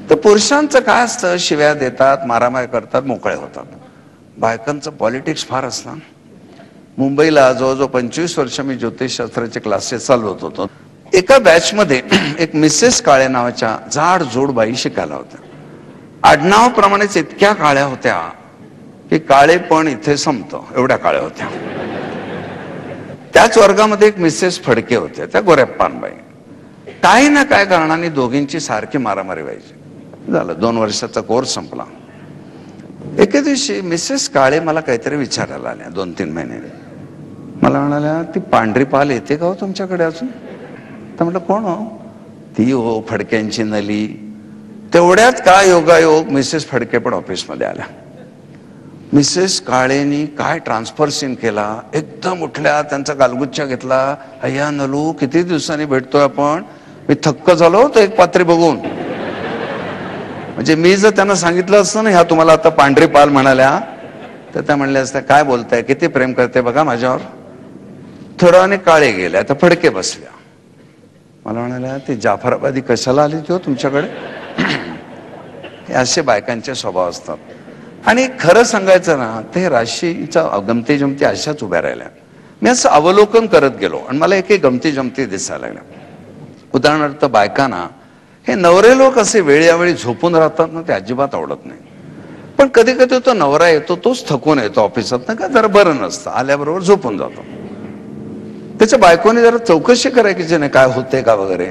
तर पुरुषांचं काय असतं, शिव्या देतात, मारामारी करतात, मोकळे होतात. बायकांचं पॉलिटिक्स फार असतं. मुंबईला जवळजवळ 25 वर्ष मी ज्योतिषशास्त्राचे क्लासेस चालवत होतो. एका बॅचमध्ये एक मिसेस काळे नावाच्या जाड जोड बाई शिकायला होत्या. आडनावाप्रमाणेच इतक्या काळ्या होत्या की काळे पण इथे संपतं, एवढ्या काळ्या होत्या. त्याच वर्गामध्ये एक मिसेस फडके होत्या, त्या गोऱ्याप्पान बाई. काही ना काय कारणाने दोघींची सारखी मारामारी व्हायची. झालं 2 वर्षाचा कोर्स संपला. एके दिवशी मिसेस काळे मला काहीतरी विचारायला आल्या 2-3 महिन्याने. मला म्हणाल्या, ती पांढरी पाल येते का हो तुमच्याकडे अजून? तर म्हटलं, कोण हो? ती हो फडक्यांची नली. तेवढ्यात का योगायोग मिसेस फडके पण ऑफिसमध्ये आल्या. मिसेस काळेनी काय ट्रान्सफर सीन केला. एकदम उठल्या, त्यांचा गालगुच्चा घेतला. अय्या नलू, किती दिवसांनी भेटतोय आपण. मी थक्क झालो तो एक पात्री बघून. म्हणजे मी जर त्यांना सांगितलं असतं ना, ह्या तुम्हाला आता पांढरी पाल म्हणाल्या, तर त्या म्हणल्या असत्या, काय बोलताय, किती प्रेम करते बघा माझ्यावर. थोड्याने काळे गेले, आता फडके बसल्या. मला म्हणाल्या, ती जाफराबादी कशाला आली ती हो तुमच्याकडे? हे असे बायकांचे स्वभाव असतात. आणि खरं सांगायचं ना, ते राशीच्या गमती जमती अशाच उभ्या राहिल्या. मी असं अवलोकन करत गेलो आणि मला एक गमती जमती दिसायला लागल्या. उदाहरणार्थ, बायकांना हे नवरे लोक असे वेळोवेळी झोपून राहतात ना, ते अजिबात आवडत नाही. पण कधी कधी तो नवरा येतो, तोच थकून येतो ऑफिसात ना, का जरा बरं नसतं, आल्याबरोबर झोपून जातो. त्याच्या बायकोने जरा चौकशी करायची ज्याने काय होते का वगैरे.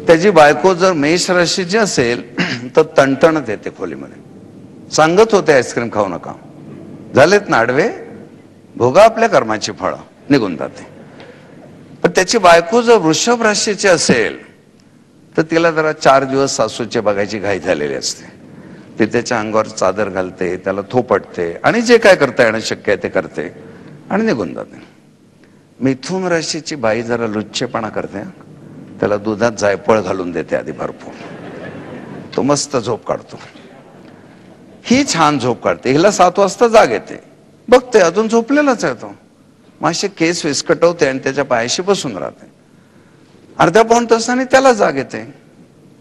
त्याची बायको जर मेष राशीची असेल तर तणतणत येते खोलीमध्ये. सांगत होते आईस्क्रीम खाऊ नका, झालेत ना आडवे, भोगा आपल्या कर्माची फळं, निघून जाते. पण त्याची बायको जर वृषभ राशीची असेल तर तिला जरा 4 दिवस सासूचे बघायची घाई झालेली असते. ती त्याच्या अंगावर चादर घालते, त्याला थोपटते आणि जे काय करता येणं शक्य आहे ते करते आणि निघून जाते. मिथुन राशीची बाई जरा लुच्चेपणा करते. त्याला दुधात जायफळ घालून देते आधी भरपूर, तो मस्त झोप काढतो. ही छान झोप काढते. हिला 7 वाजता जाग येते, बघते अजून झोपलेलाच आहे तो. मासे केस विस्कटवते आणि त्याच्या पायाशी बसून राहते. अर्ध्या पाऊण तासाने त्याला जाग येते.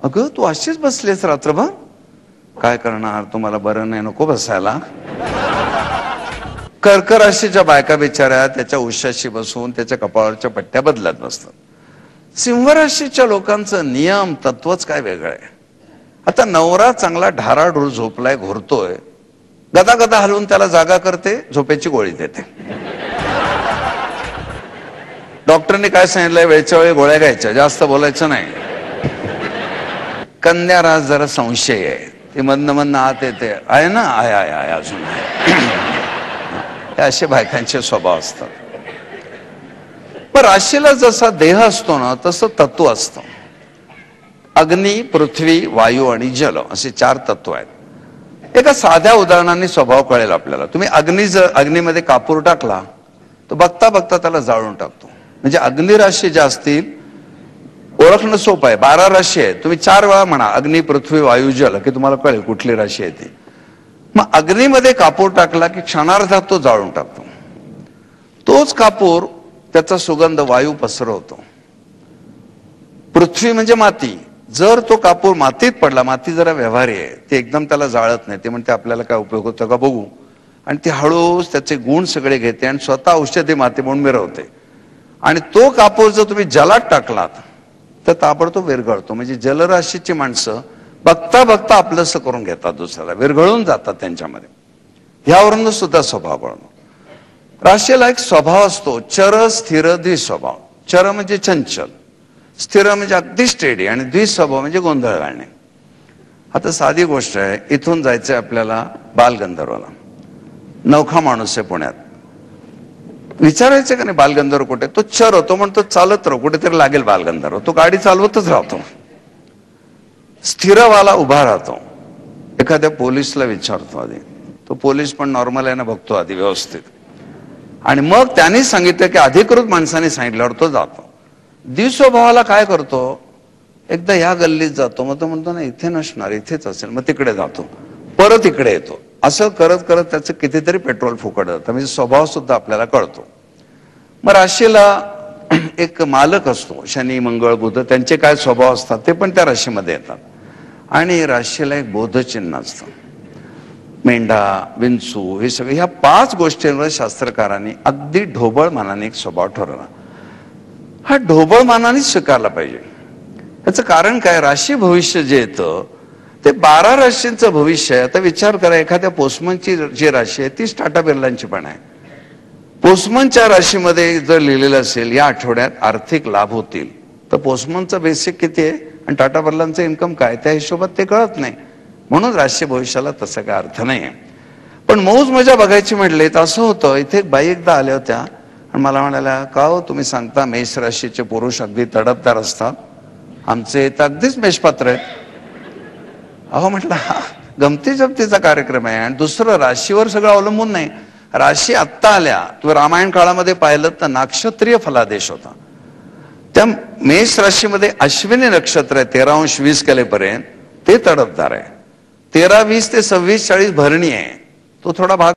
अगं तू अशीच बसलीस रात्रभर, काय करणार, तुम्हाला बरं नाही, नको बसायला. कर्क राशीच्या बायका बिचाऱ्या त्याच्या उशाशी बसून त्याच्या कपाळावरच्या पट्ट्या बदलत बसतात. सिंह राशीच्या लोकांचं नियम तत्वच काय वेगळं आहे. आता नवरा चांगला ढाराढूर झोपलाय, घोरतोय, गदा गदा हलवून त्याला जागा करते, झोपेची गोळी देते. डॉक्टरने काय सांगितलंय, वेळच्या वेळी गोळ्या घ्यायच्या, जास्त बोलायचं नाही. कन्या रास जरा संशय आहे, ते मधनं आत येते, आहे ना, आहे अजून आहे. हे असे बायकांचे स्वभाव असतात. पण राशीला जसा देह असतो ना, तसं तत्व असतं. अग्नी, पृथ्वी, वायू आणि जल असे 4 तत्व आहेत. एका साध्या उदाहरणाने स्वभाव कळेल आपल्याला. तुम्ही अग्नीमध्ये कापूर टाकला तर बघता बघता त्याला जाळून टाकतो. म्हणजे अग्नी राशी ज्या असतील, ओळखणं सोपं आहे. 12 राशी आहे, तुम्ही 4 वेळा म्हणा अग्नी, पृथ्वी, वायू, जल, की तुम्हाला कळेल कुठली राशी आहे ती. मग अग्नीमध्ये कापूर टाकला की क्षणार्धात तो जाळून टाकतो. तोच कापूर, त्याचा सुगंध वायू पसरवतो. पृथ्वी म्हणजे माती, जर तो कापूर मातीत पडला, माती जरा व्यवहारी आहे, ते एकदम त्याला जाळत नाही, ते म्हणते आपल्याला काय उपयोग होतो का बघू, आणि ती हळूच त्याचे गुण सगळे घेते आणि स्वतः औषधी माती म्हणून मिरवते. आणि तो कापूर जर तुम्ही जलात टाकलात तर ताबडतोब विरघळतो. म्हणजे जलराशीची माणसं बघता बघता आपलंसं करून घेतात, दुसऱ्याला विरघळून जातात त्यांच्यामध्ये. ह्यावरून सुद्धा स्वभाव कळतो. राशीला एक स्वभाव असतो, चर स्थिर द्विस्वभाव. चर म्हणजे चंचल, स्थिर म्हणजे अगदी स्टेडी, आणि द्विस्वभाव म्हणजे गोंधळ घालणे. आता साधी गोष्ट आहे, इथून जायचंय आपल्याला बालगंधर्वला. नवखा माणूस आहे पुण्यात, विचारायचं का नाही बालगंधर्व कुठे? तो चर होतो, म्हणतो चालत राहू, कुठेतरी लागेल बालगंधर्व. तो गाडी चालवतच राहतो. स्थिरवाला उभा राहतो. एखाद्या पोलिसला विचारतो आधी, तो पोलीस पण नॉर्मल आहे ना बघतो आधी व्यवस्थित, आणि मग त्यांनी सांगितलं की अधिकृत माणसाने सांगितल्यावर तो जातो. द्विस्वभावाला काय करतो, एकदा या गल्लीत जातो, मग तो म्हणतो ना इथे नसणार, इथेच असेल, मग तिकडे जातो, परत इकडे येतो. असं करत करत त्याचं कितीतरी पेट्रोल फुकट जातं. म्हणजे स्वभाव सुद्धा आपल्याला कळतो. मग राशीला एक मालक असतो, शनी, मंगळ, बुध, त्यांचे काय स्वभाव असतात ते पण त्या राशीमध्ये येतात. आणि राशीला एक बोधचिन्ह असतं. मेंढा, विंचू, हे सगळे ह्या 5 गोष्टींवर शास्त्रकारांनी अगदी ढोबळ मानाने एक स्वभाव ठरवला. हा ढोबळ मानानेच स्वीकारला पाहिजे. याचं कारण काय, राशी भविष्य जे येतं ते 12 राशींचं भविष्य आहे. आता विचार करा, एखाद्या पोस्टमनची जी राशी आहे तीच टाटा बिर्लांची पण आहे. पोस्टमनच्या राशीमध्ये जर लिहिलेलं असेल या आठवड्यात आर्थिक लाभ होतील, तर पोस्टमनचं बेसिक किती आहे आणि टाटा बिर्लांचं इन्कम काय, त्या हिशोबात ते कळत नाही. म्हणून राशी भविष्याला तसा काय अर्थ नाही. पण मौज मजा बघायची म्हटले तर असं होतं. इथे एक बाई एकदा आल्या होत्या आणि मला म्हणाल्या, का हो तुम्ही सांगता मेष राशीचे पुरुष अगदी तडफदार असतात, आमचे तर अगदीच मेषपात्र आहेत. अहो म्हटलं, हा गमती जमतीचा कार्यक्रम आहे आणि दुसरं राशीवर सगळं अवलंबून नाही. राशी आत्ता आल्या, तुम्ही रामायण काळामध्ये पाहिलं तर नाक्षत्रीय फलादेश होता. त्या मेष राशीमध्ये अश्विनी नक्षत्र आहे 13°20 कलेपर्यंत, ते तडफदार आहे. 13-20 ते 26-40 भरणी आहे, तो थोडा भाग.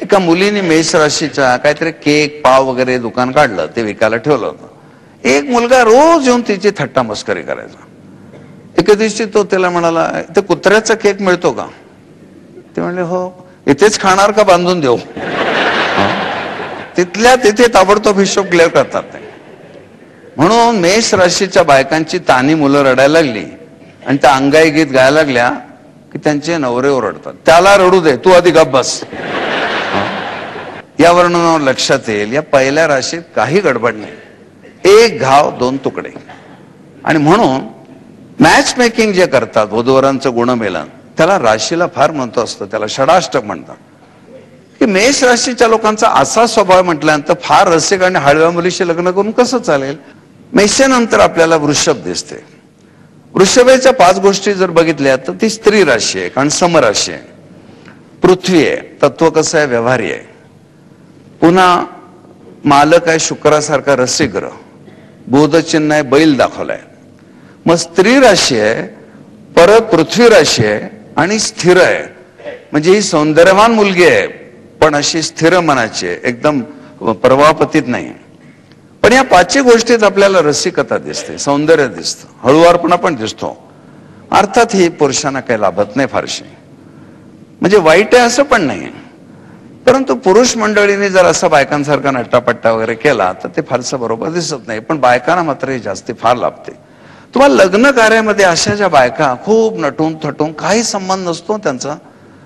एका मुलीने मेष राशीच्या काहीतरी केक पाव वगैरे दुकान काढलं, ते विकायला ठेवलं होतं. एक मुलगा रोज येऊन तिची थट्टा मस्करी करायचा. एके दिवशी तो त्याला म्हणाला, ते कुत्र्याचा केक मिळतो का? ते म्हणले, हो. इथेच खाणार का बांधून देऊ? तिथल्या तिथे ताबडतोब हिशोब क्लिअर करतात ते. म्हणून मेष राशीच्या बायकांची तानी मुलं रडायला लागली आणि त्या अंगाई गीत गायला लागल्या की त्यांचे नवरे ओरडतात, त्याला रडू दे, तू आधी गप्प बस. या वर्णनावर लक्षात येईल, या पहिल्या राशीत काही गडबड नाही. एक घाव 2 तुकडे. आणि म्हणून मॅच मेकिंग जे करतात, वधूवरांचं गुणमेलन, त्याला राशीला फार महत्व असतं. त्याला षडाष्टक म्हणतात. की मेष राशीच्या लोकांचा असा स्वभाव म्हटल्यानंतर फार रसिक आणि हळव्या मुलीशी लग्न करून कसं चालेल. मेषानंतर आपल्याला वृषभ दिसते. वृषभेच्या 5 गोष्टी जर बघितल्या तर ती स्त्री राशी आहे, कारण समराशी आहे. पृथ्वी आहे, तत्व कसं आहे, व्यवहारी आहे. पुन्हा मालक आहे शुक्रासारखा रसिक ग्रह, बोधचिन्ह आहे, बैल दाखवलाय. मग स्त्री राशी आहे, परत पृथ्वी राशी आहे आणि स्थिर आहे. म्हणजे ही सौंदर्यवान मुलगी आहे, पण अशी स्थिर मनाची आहे, एकदम प्रवाहपतीत नाही. पण या 5 गोष्टीत आपल्याला रसिकता दिसते, सौंदर्य दिसतं, हळुवारपणा पण दिसतो. अर्थात ही पुरुषांना काही लाभत नाही फारशी, म्हणजे वाईट आहे असं पण नाही. परंतु पुरुष मंडळीने जर असा बायकांसारखा नट्टापट्टा वगैरे केला तर ते फारसं बरोबर दिसत नाही. पण बायकांना मात्र ही जास्ती फार लाभते. तुम्हाला लग्न कार्यामध्ये अशा ज्या बायका खूप नटून थटून, काही संबंध नसतो त्यांचा,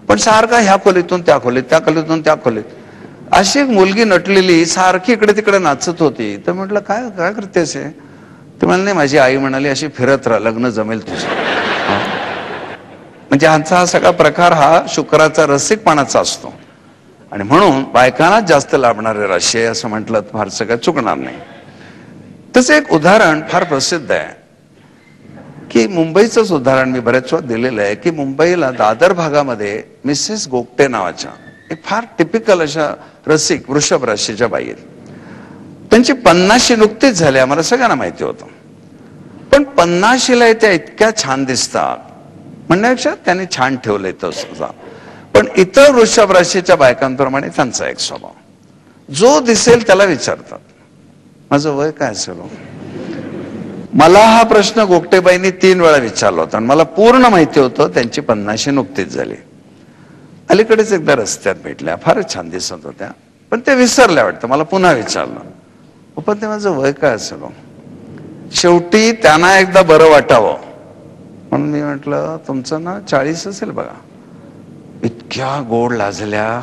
पण सारखा ह्या खोलीतून त्या खोलीत, त्या खोलीतून त्या खोलीत, अशी एक मुलगी नटलेली सारखी इकडे तिकडे नाचत होती. तर म्हटलं, काय काय करतेस? ते म्हणाले, नाही, माझी आई म्हणाली अशी फिरत राहा, लग्न जमेल तुझं. म्हणजे हा सगळा प्रकार हा शुक्राचा रसिकपणाचा असतो. आणि म्हणून बायकांना जास्त लाभणारे राशी आहे असं म्हटलं तर फारसं काय चुकणार नाही. तसं एक उदाहरण फार प्रसिद्ध आहे, की मुंबईचंच उदाहरण मी बऱ्याच वेळा दिलेलं आहे. की मुंबईला दादर भागामध्ये मिसेस गोगटे नावाच्या एक फार टिपिकल अशा रसिक वृषभ राशीच्या बाई आहेत. त्यांची 50शी नुकतीच झाली, आम्हाला सगळ्यांना माहिती होतं. पण 50शीला त्या इतक्या छान दिसतात म्हणण्यापेक्षा त्यांनी छान ठेवलंय तसं. पण इतर वृषभ राशीच्या बायकांप्रमाणे त्यांचा एक स्वभाव, जो दिसेल त्याला विचारतात, माझं वय काय असेल? मला हा प्रश्न गोगटेबाईंनी 3 वेळा विचारला होता आणि मला पूर्ण माहिती होतं त्यांची 50शी नुकतीच झाली. अलीकडेच एकदा रस्त्यात भेटल्या, फारच छान दिसत होत्या, पण ते विसरल्या वाटतं. मला पुन्हा विचारलं, पण ते माझं वय काय असेल? शेवटी त्यांना एकदा बरं वाटावं म्हणून मी म्हटलं, तुमचं ना 40 असेल बघा. इतक्या गोड लाजल्या,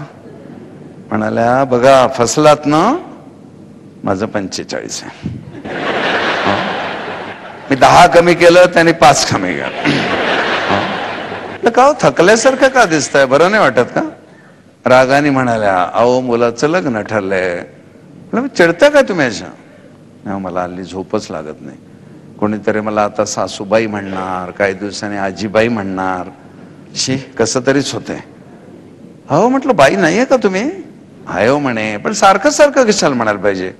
म्हणाल्या, बघा फसलात ना, माझं 45 आहे. मी 10 कमी केलं, त्याने 5 कमी केलं. का थकल्यासारखं का दिसतंय, बरं नाही वाटत का? रागाने म्हणाल्या, अहो मुलाचं लग्न ठरलंय. चिडता का तुम्ही अशा? मला हल्ली झोपच लागत नाही. कोणीतरी मला आता सासूबाई म्हणणार, काही दिवसांनी आजीबाई म्हणणार, शी कसं तरीच होते. अहो म्हटलं, बाई नाहीये का तुम्ही? आहे हो म्हणे, पण सारखं सारखं कशाला म्हणायला पाहिजे?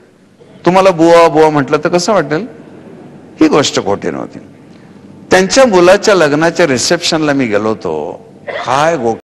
तुम्हाला बुवा बुवा म्हटलं तर कसं वाटेल? ही गोष्ट खोटी नव्हती. त्यांच्या मुलाच्या लग्नाच्या रिसेप्शनला मी गेलो होतो. काय